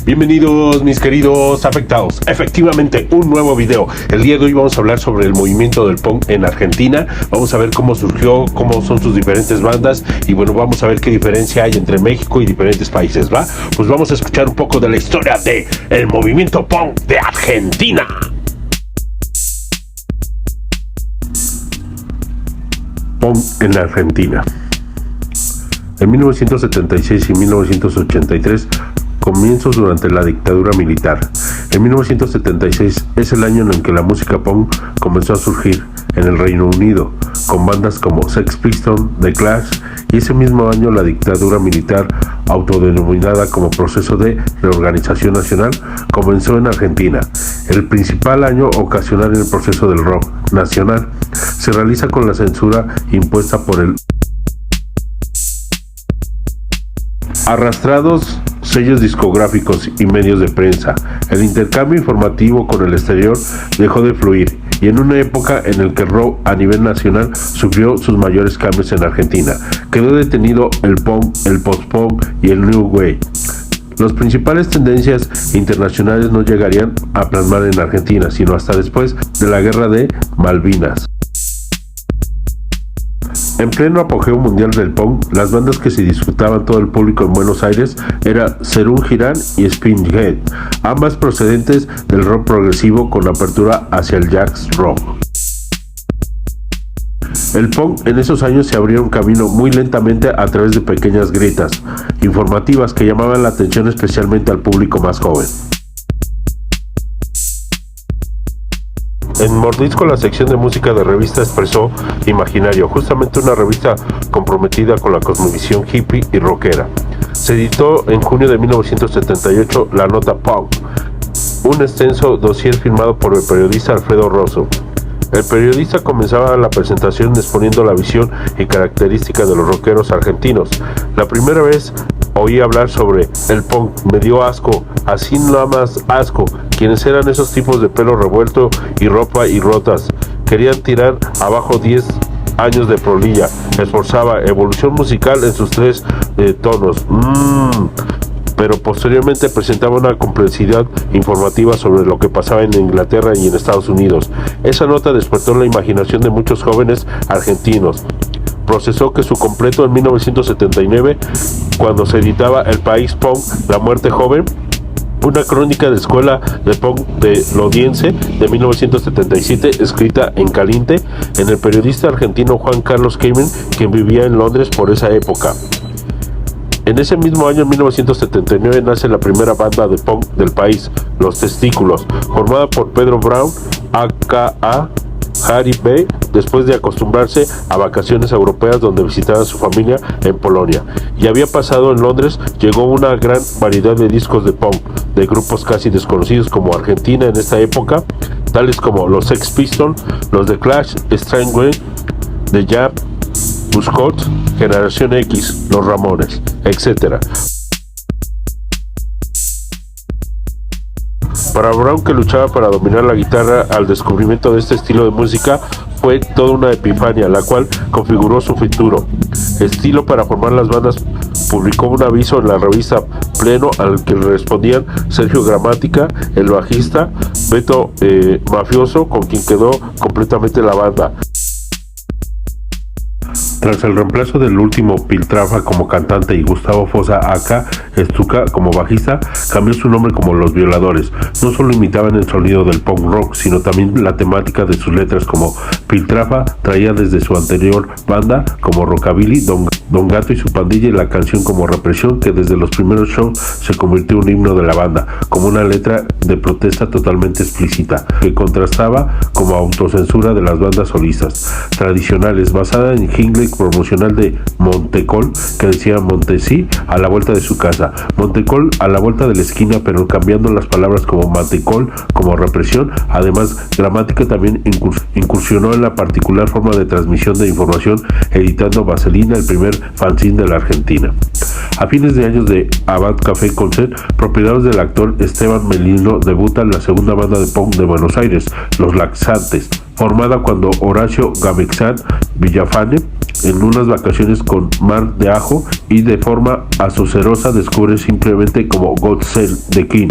Bienvenidos mis queridos afectados, efectivamente un nuevo video. El día de hoy vamos a hablar sobre el movimiento del punk en Argentina. Vamos a ver cómo surgió, cómo son sus diferentes bandas y bueno, vamos a ver qué diferencia hay entre México y diferentes países, ¿va? Pues vamos a escuchar un poco de la historia de el movimiento punk de Argentina. Punk en Argentina. En 1976 y 1983 comienzos durante la dictadura militar. En 1976 es el año en el que la música punk comenzó a surgir en el Reino Unido, con bandas como Sex Pistols, The Clash, y ese mismo año la dictadura militar, autodenominada como Proceso de Reorganización Nacional, comenzó en Argentina. El principal año ocasional en el proceso del rock nacional se realiza con la censura impuesta por el arrastrados sellos discográficos y medios de prensa. El intercambio informativo con el exterior dejó de fluir y en una época en la que el rock a nivel nacional sufrió sus mayores cambios en Argentina, quedó detenido el punk, el post-punk y el new wave. Las principales tendencias internacionales no llegarían a plasmar en Argentina, sino hasta después de la Guerra de Malvinas. En pleno apogeo mundial del punk, las bandas que se disputaban todo el público en Buenos Aires eran Serú Girán y Skinhead, ambas procedentes del rock progresivo con apertura hacia el jazz rock. El punk en esos años se abría un camino muy lentamente a través de pequeñas grietas informativas que llamaban la atención especialmente al público más joven. En Mordisco, la sección de música de revista Expreso Imaginario, justamente una revista comprometida con la cosmovisión hippie y rockera. Se editó en junio de 1978 la nota Punk, un extenso dossier firmado por el periodista Alfredo Rosso. El periodista comenzaba la presentación exponiendo la visión y características de los rockeros argentinos. La primera vez oí hablar sobre el punk, me dio asco, así nada más asco. Quienes eran esos tipos de pelo revuelto y ropa y rotas. Querían tirar abajo 10 años de polilla. Esforzaba evolución musical en sus tres tonos. Pero posteriormente presentaba una complejidad informativa sobre lo que pasaba en Inglaterra y en Estados Unidos. Esa nota despertó la imaginación de muchos jóvenes argentinos. Procesó que su completo en 1979, cuando se editaba El País Punk, La Muerte Joven, una crónica de escuela de punk de Lodiense de 1977, escrita en caliente en el periodista argentino Juan Carlos Keimen, quien vivía en Londres por esa época. En ese mismo año, en 1979, nace la primera banda de punk del país, Los Testículos, formada por Pedro Brown, a.k.a. Harry B., después de acostumbrarse a vacaciones europeas donde visitaba a su familia en Polonia. Y había pasado en Londres, llegó una gran variedad de discos de punk, de grupos casi desconocidos como Argentina en esta época, tales como los Sex Pistols, los The Clash, Strangle, The Jam, Buzzcocks, Generación X, Los Ramones, etc. Para Brown, que luchaba para dominar la guitarra, al descubrimiento de este estilo de música fue toda una epifanía, la cual configuró su futuro. Estilo para formar las bandas. Publicó un aviso en la revista Pleno al que respondían Sergio Gramática, el bajista, Beto Mafioso, con quien quedó completamente la banda. Tras el reemplazo del último Piltrafa como cantante y Gustavo Fossa aka Stuka como bajista, cambió su nombre como Los Violadores. No solo imitaban el sonido del punk rock, sino también la temática de sus letras, como Piltrafa traía desde su anterior banda como Rockabilly, Don Gato y su pandilla, y la canción como Represión, que desde los primeros shows se convirtió en un himno de la banda, como una letra de protesta totalmente explícita, que contrastaba como autocensura de las bandas solistas tradicionales, basada en jingle promocional de Montecol, que decía Montesí a la vuelta de su casa, Montecol a la vuelta de la esquina, pero cambiando las palabras como Mantecol, como represión. Además, Gramática también incursionó en la particular forma de transmisión de información, editando Vaselina, el primer fanzine de la Argentina. A fines de años de Abad Café Concert, propiedades del actor Esteban Melino, debuta en la segunda banda de punk de Buenos Aires, Los Laxantes, formada cuando Horacio Gamexán Villafane en unas vacaciones con Mar de Ajo y de forma asocerosa descubre simplemente como God Save the King.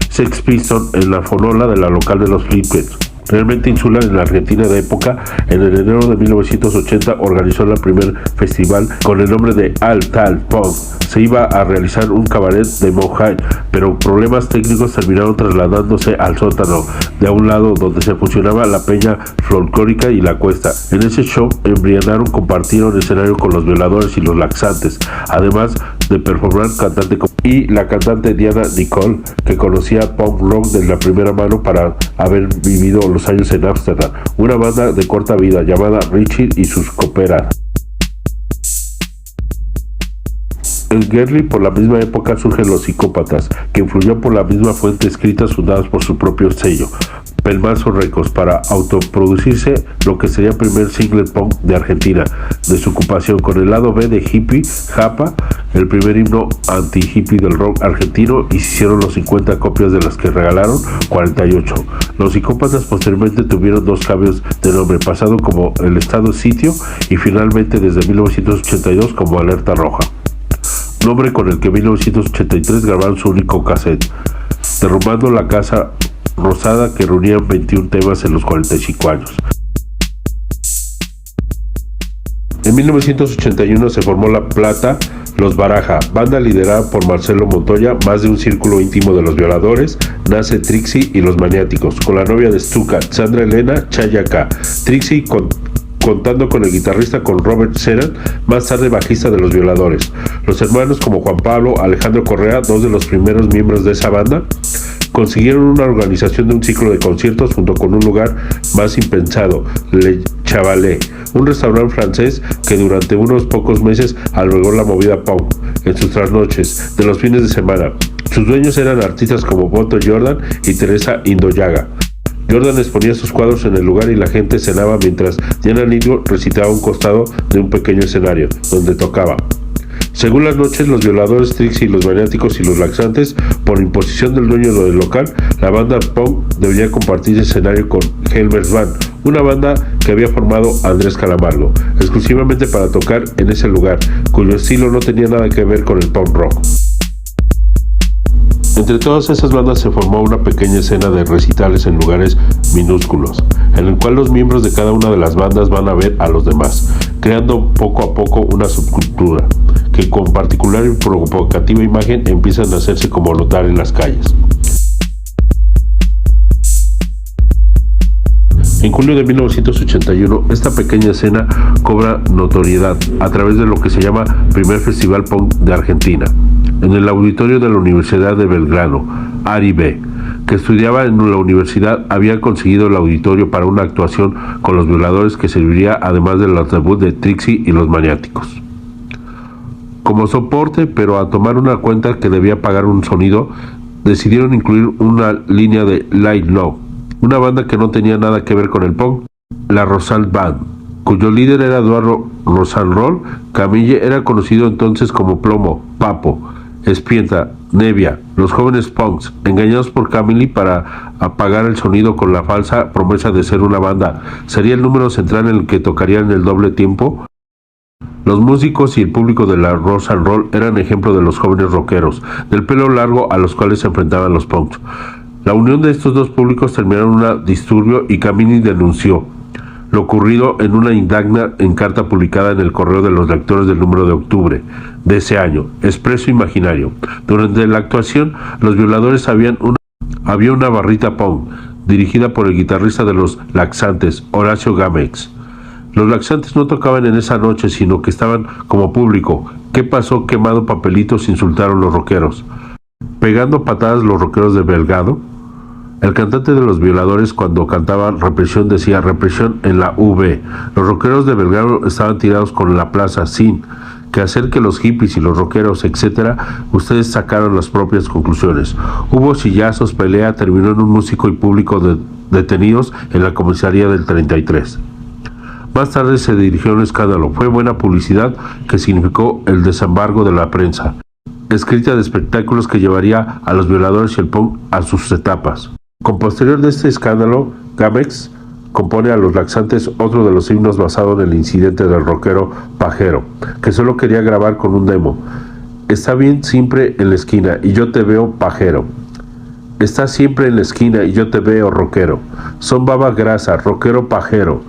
Sex Pistols en la fonola de la local de los Flippers. Realmente insular en la Argentina de época, en el enero de 1980 organizó el primer festival con el nombre de Al Tal Punk. Se iba a realizar un cabaret de Mojai, pero problemas técnicos terminaron trasladándose al sótano, de a un lado donde se fusionaba la peña folclórica y la cuesta. En ese show embriagaron, compartieron escenario con los violadores y los laxantes, además de performar cantante y la cantante Diana Nicole, que conocía punk rock de la primera mano para haber vivido los años en Ámsterdam, una banda de corta vida llamada Richie y sus Cooperas. En Gerli, por la misma época, surgen los Psicópatas, que influyó por la misma fuente escritas fundadas por su propio sello, Pelmazo Records, para autoproducirse lo que sería el primer single punk de Argentina, de su ocupación, con el lado B de Hippie, Japa, el primer himno anti-hippie del rock argentino, y se hicieron los 50 copias de las que regalaron 48. Los Psicópatas posteriormente tuvieron dos cambios de nombre, pasado como El Estado Sitio y finalmente desde 1982 como Alerta Roja, nombre con el que en 1983 grabaron su único cassette, Derrumbando la Casa Rosada, que reunían 21 temas en los 45 años. En 1981 se formó La Plata Los Baraja, banda liderada por Marcelo Montoya, más de un círculo íntimo de los violadores. Nace Trixie y los Maniáticos, con la novia de Stuka, Sandra Elena Chayaka. Trixie contando con el guitarrista con Robert Seran, más tarde bajista de los Violadores. Los hermanos como Juan Pablo, Alejandro Correa, dos de los primeros miembros de esa banda, consiguieron una organización de un ciclo de conciertos junto con un lugar más impensado, Le Chavalet, un restaurante francés que durante unos pocos meses albergó la movida punk en sus trasnoches de los fines de semana. Sus dueños eran artistas como Boto Jordan y Teresa Indoyaga. Jordan exponía sus cuadros en el lugar y la gente cenaba mientras Diana Nigro recitaba a un costado de un pequeño escenario donde tocaba. Según las noches, los Violadores, Trixie, los Maniáticos y los Laxantes, por imposición del dueño del local, la banda punk debía compartir escenario con Helmers Band, una banda que había formado Andrés Calamardo, exclusivamente para tocar en ese lugar, cuyo estilo no tenía nada que ver con el punk rock. Entre todas esas bandas se formó una pequeña escena de recitales en lugares minúsculos, en el cual los miembros de cada una de las bandas van a ver a los demás, creando poco a poco una subcultura, que con particular y provocativa imagen empiezan a hacerse como notar en las calles. En julio de 1981, esta pequeña escena cobra notoriedad a través de lo que se llama Primer Festival Punk de Argentina, en el auditorio de la Universidad de Belgrano. Ari B., que estudiaba en la universidad, había conseguido el auditorio para una actuación con los Violadores que serviría además de los debut de Trixie y los Maniáticos. Como soporte, pero a tomar una cuenta que debía pagar un sonido, decidieron incluir una línea de Light Love, una banda que no tenía nada que ver con el punk, la Rosal Band, cuyo líder era Eduardo Rosanrol. Camille era conocido entonces como Plomo, Papo, Espienta, Nevia, los jóvenes punks, engañados por Camille para apagar el sonido con la falsa promesa de ser una banda. Sería el número central en el que tocarían el doble tiempo. Los músicos y el público de la Rock and Roll eran ejemplo de los jóvenes rockeros, del pelo largo a los cuales se enfrentaban los punks. La unión de estos dos públicos terminaron en un disturbio y Camini denunció lo ocurrido en una indagna en carta publicada en el correo de los lectores del número de octubre de ese año, Expreso Imaginario. Durante la actuación, los Violadores había una barrita punk, dirigida por el guitarrista de los Laxantes, Horacio Gámez. Los Laxantes no tocaban en esa noche, sino que estaban como público. ¿Qué pasó? Quemado papelitos, insultaron los rockeros. Pegando patadas los rockeros de Belgrado. El cantante de los Violadores, cuando cantaba Represión, decía represión en la V. Los rockeros de Belgrado estaban tirados con la plaza, sin que hacer que los hippies y los rockeros, etcétera, ustedes sacaron las propias conclusiones. Hubo sillazos, pelea, terminó en un músico y público detenidos en la comisaría del 33. Más tarde se dirigió un escándalo. Fue buena publicidad que significó el desembargo de la prensa escrita de espectáculos que llevaría a los Violadores y el punk a sus etapas. Con posterior de este escándalo, Gámez compone a Los Laxantes, otro de los himnos basado en el incidente del rockero pajero, que solo quería grabar con un demo. Está bien siempre en la esquina y yo te veo pajero. Estás siempre en la esquina y yo te veo rockero. Son baba grasa, rockero pajero.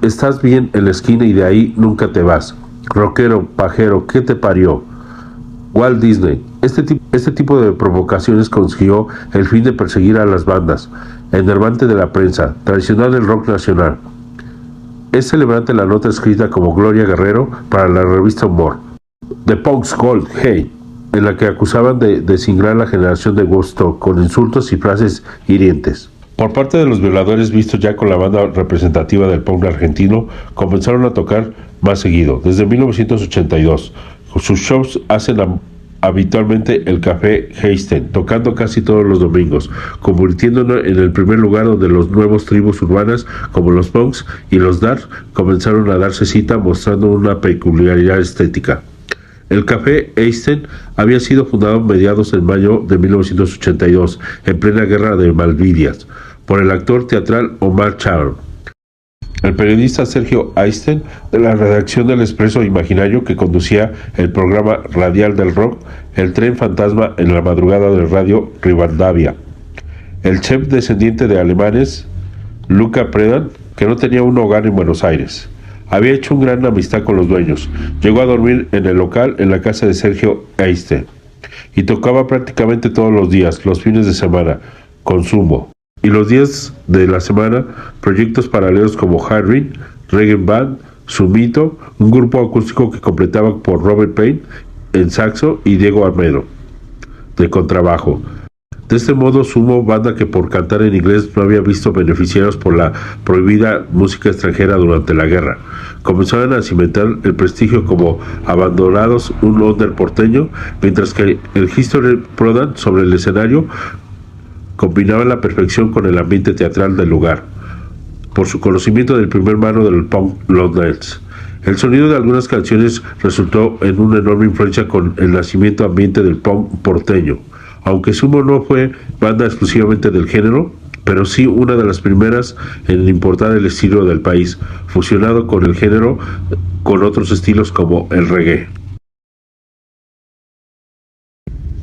Estás bien en la esquina y de ahí nunca te vas. Rockero pajero, ¿qué te parió? Walt Disney. Este tipo de provocaciones consiguió el fin de perseguir a las bandas, enervante de la prensa, tradicional del rock nacional. Es celebrante la nota escrita como Gloria Guerrero para la revista Humor, The Punk's Gold, Hey, en la que acusaban de desingrar la generación de Woodstock con insultos y frases hirientes. Por parte de los violadores vistos ya con la banda representativa del punk argentino, comenzaron a tocar más seguido, desde 1982. Sus shows hacen habitualmente el Café Einstein, tocando casi todos los domingos, convirtiéndolo en el primer lugar donde los nuevos tribus urbanas como los punks y los darks comenzaron a darse cita, mostrando una peculiaridad estética. El Café Einstein había sido fundado a mediados de mayo de 1982, en plena guerra de Malvinas, por el actor teatral Omar Charon. El periodista Sergio Einstein, de la redacción del Expreso Imaginario, que conducía el programa radial del rock, El Tren Fantasma en la madrugada de Radio Rivadavia. El chef descendiente de alemanes, Luca Predan, que no tenía un hogar en Buenos Aires. Había hecho una gran amistad con los dueños. Llegó a dormir en el local en la casa de Sergio Einstein y tocaba prácticamente todos los días, los fines de semana, con Sumo. Y los días de la semana, proyectos paralelos como Harry, Reggae Band, Sumito, un grupo acústico que completaba por Robert Payne en saxo y Diego Armedo de contrabajo. De este modo, Sumo, banda que por cantar en inglés no había visto beneficiados por la prohibida música extranjera durante la guerra, comenzaron a cimentar el prestigio como Abandonados, un under porteño, mientras que el History Prodan sobre el escenario combinaba la perfección con el ambiente teatral del lugar, por su conocimiento del primer mano del punk londinense. El sonido de algunas canciones resultó en una enorme influencia con el nacimiento ambiente del punk porteño. Aunque Sumo no fue banda exclusivamente del género, pero sí una de las primeras en importar el estilo del país, fusionado con el género con otros estilos como el reggae.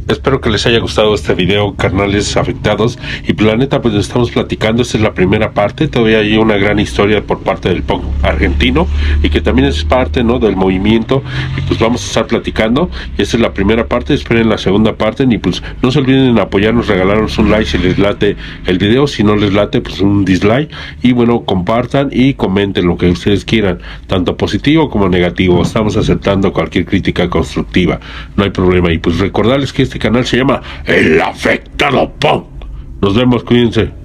Espero que les haya gustado este video, carnales afectados. Y pues la neta, pues estamos platicando. Esta es la primera parte. Todavía hay una gran historia por parte del punk argentino y que también es parte, ¿no?, del movimiento. Y pues vamos a estar platicando. Esta es la primera parte. Esperen la segunda parte. Y pues no se olviden en apoyarnos, regalarnos un like si les late el video. Si no les late, pues un dislike. Y bueno, compartan y comenten lo que ustedes quieran, tanto positivo como negativo. Estamos aceptando cualquier crítica constructiva. No hay problema. Y pues recordarles que este canal se llama El Afectado Punk. Nos vemos, cuídense.